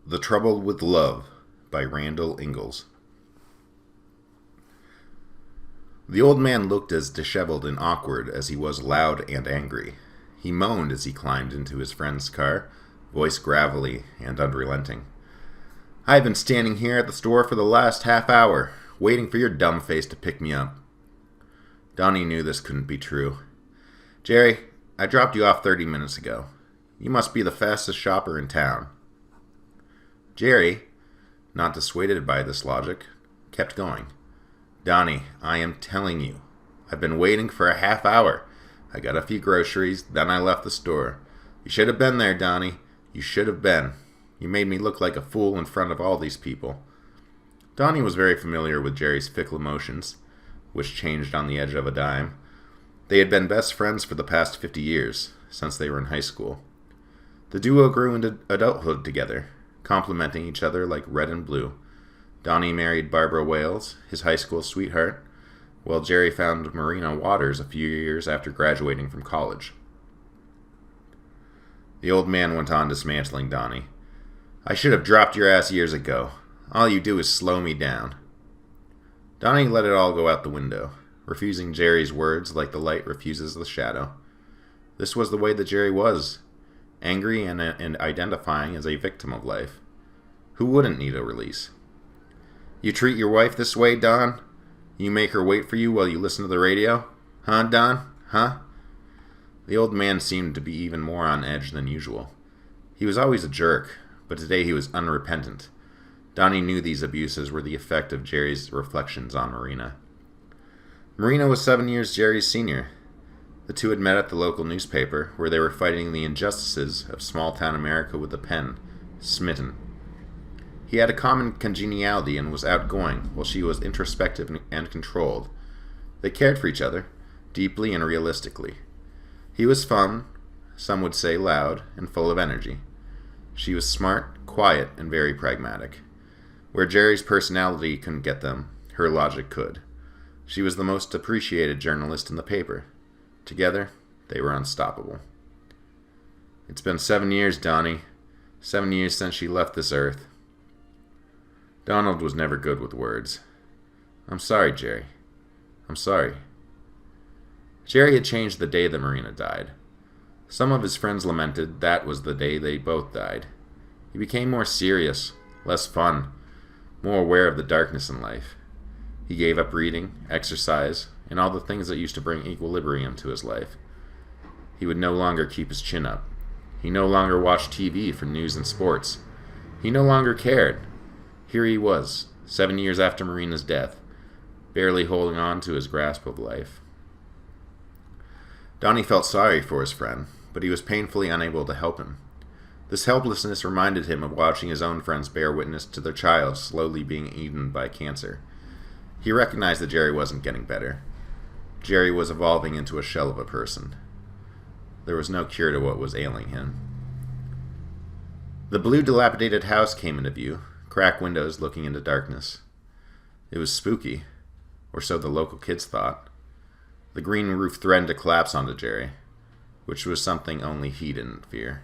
The Trouble with Love by Randall Ingalls. The old man looked as disheveled and awkward as he was loud and angry. He moaned as he climbed into his friend's car, voice gravelly and unrelenting. "I've been standing here at the store for the last half hour, waiting for your dumb face to pick me up." Donnie knew this couldn't be true. "Jerry, I dropped you off 30 minutes ago. You must be the fastest shopper in town." Jerry, not dissuaded by this logic, kept going. "Donnie, I am telling you, I've been waiting for a half hour. I got a few groceries, then I left the store. You should have been there, Donnie. You should have been. You made me look like a fool in front of all these people." Donnie was very familiar with Jerry's fickle emotions, which changed on the edge of a dime. They had been best friends for the past 50 years, since they were in high school. The duo grew into adulthood together, complementing each other like red and blue. Donnie married Barbara Wales, his high school sweetheart, while Jerry found Marina Waters a few years after graduating from college. The old man went on dismantling Donnie. "I should have dropped your ass years ago. All you do is slow me down." Donnie let it all go out the window, refusing Jerry's words like the light refuses the shadow. This was the way that Jerry was, angry and identifying as a victim of life. Who wouldn't need a release? "You treat your wife this way, Don? You make her wait for you while you listen to the radio? Huh, Don? Huh?" The old man seemed to be even more on edge than usual. He was always a jerk, but today he was unrepentant. Donnie knew these abuses were the effect of Jerry's reflections on Marina. Marina was 7 years Jerry's senior. The two had met at the local newspaper, where they were fighting the injustices of small-town America with a pen, smitten. He had a common congeniality and was outgoing, while she was introspective and controlled. They cared for each other, deeply and realistically. He was fun, some would say loud, and full of energy. She was smart, quiet, and very pragmatic. Where Jerry's personality couldn't get them, her logic could. She was the most appreciated journalist in the paper. Together, they were unstoppable. "It's been 7 years, Donnie. 7 years since she left this earth." Donald was never good with words. "I'm sorry, Jerry. I'm sorry." Jerry had changed the day that Marina died. Some of his friends lamented that was the day they both died. He became more serious, less fun, more aware of the darkness in life. He gave up reading, exercise, and all the things that used to bring equilibrium to his life. He would no longer keep his chin up. He no longer watched TV for news and sports. He no longer cared. Here he was, 7 years after Marina's death, barely holding on to his grasp of life. Donnie felt sorry for his friend, but he was painfully unable to help him. This helplessness reminded him of watching his own friends bear witness to their child slowly being eaten by cancer. He recognized that Jerry wasn't getting better. Jerry was evolving into a shell of a person. There was no cure to what was ailing him. The blue dilapidated house came into view, cracked windows looking into darkness. It was spooky, or so the local kids thought. The green roof threatened to collapse onto Jerry, which was something only he didn't fear.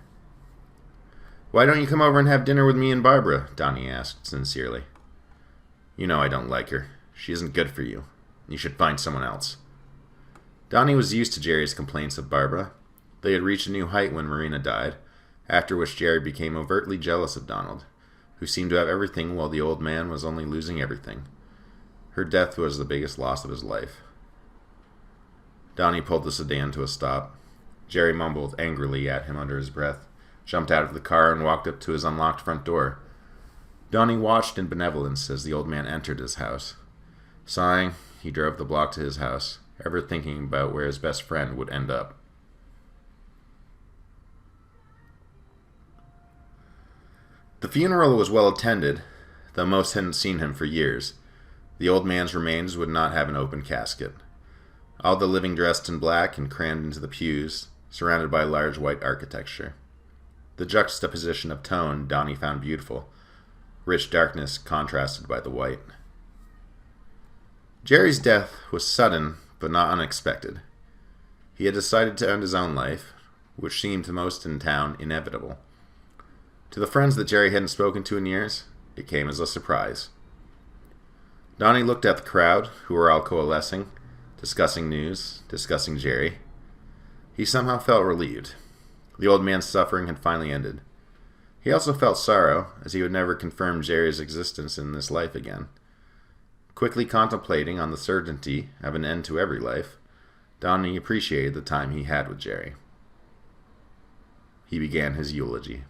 "Why don't you come over and have dinner with me and Barbara?" Donnie asked sincerely. "You know I don't like her. She isn't good for you. You should find someone else." Donnie was used to Jerry's complaints of Barbara. They had reached a new height when Marina died, after which Jerry became overtly jealous of Donald, who seemed to have everything while the old man was only losing everything. Her death was the biggest loss of his life. Donnie pulled the sedan to a stop. Jerry mumbled angrily at him under his breath, jumped out of the car, and walked up to his unlocked front door. Donnie watched in benevolence as the old man entered his house. Sighing, he drove the block to his house, ever thinking about where his best friend would end up. The funeral was well attended, though most hadn't seen him for years. The old man's remains would not have an open casket. All the living dressed in black and crammed into the pews, surrounded by large white architecture. The juxtaposition of tone Donnie found beautiful, rich darkness contrasted by the white. Jerry's death was sudden, but not unexpected. He had decided to end his own life, which seemed to most in town inevitable. To the friends that Jerry hadn't spoken to in years, it came as a surprise. Donnie looked at the crowd, who were all coalescing, discussing news, discussing Jerry. He somehow felt relieved. The old man's suffering had finally ended. He also felt sorrow, as he would never confirm Jerry's existence in this life again. Quickly contemplating on the certainty of an end to every life, Donnie appreciated the time he had with Jerry. He began his eulogy.